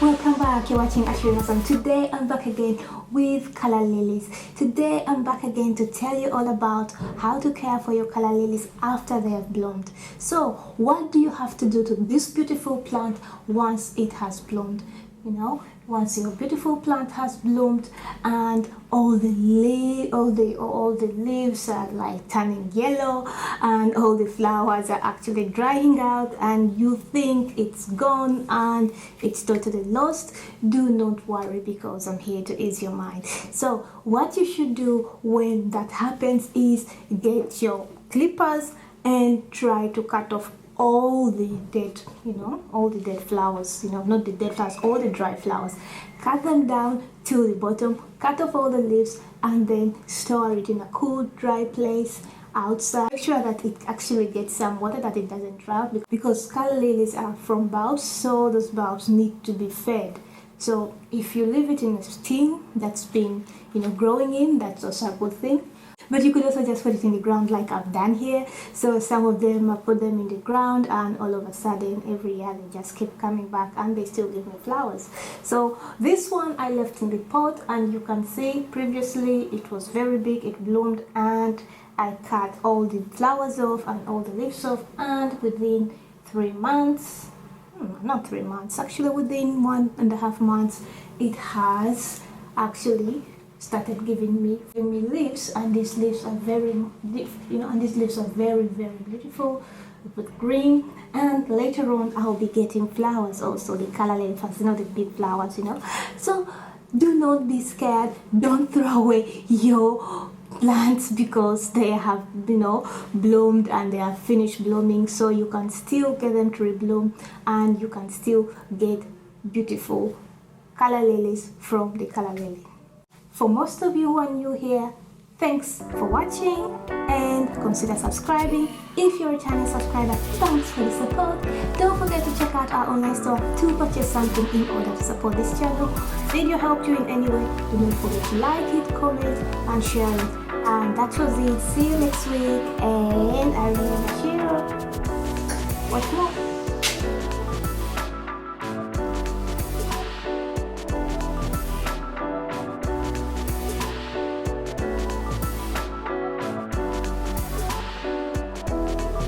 Welcome back. You're watching ACIERO, and today I'm back again with Calla Lilies. Today I'm back again to tell you all about how to care for your Calla Lilies after they have bloomed. So what do you have to do to this beautiful plant once it has bloomed? Once your beautiful plant has bloomed and all the leaves are like turning yellow and all the flowers are actually drying out and you think it's gone and it's totally lost, do not worry, because I'm here to ease your mind. So what you should do when that happens is get your clippers and try to cut off all the dead flowers, not the dead flowers, all the dry flowers. Cut them down to the bottom, cut off all the leaves, and then store it in a cool, dry place outside. Make sure that it actually gets some water, that it doesn't dry out, because Calla Lilies are from bulbs, so those bulbs need to be fed. So if you leave it in a tin that's been growing in, that's also a good thing. But you could also just put it in the ground like I've done here. So some of them, I put them in the ground and all of a sudden every year they just keep coming back and they still give me flowers. So this one I left in the pot, and you can see previously it was very big, it bloomed, and I cut all the flowers off and all the leaves off, and within 3 months, not 3 months, actually within 1.5 months, it has actually started giving me leaves, and these leaves are very very beautiful with green, and later on I'll be getting flowers also, the Calla Lilies, the big flowers, So do not be scared, don't throw away your plants because they have bloomed and they have finished blooming. So you can still get them to rebloom and you can still get beautiful Calla Lilies from the Calla Lily. For most of you who are new here, thanks for watching and consider subscribing. If you're a channel subscriber, thanks for the support. Don't forget to check out our online store to purchase something in order to support this channel. Video helped you in any way, do not forget to like it, comment and share it. And that was it. See you next week, and I really appreciate it. What's more?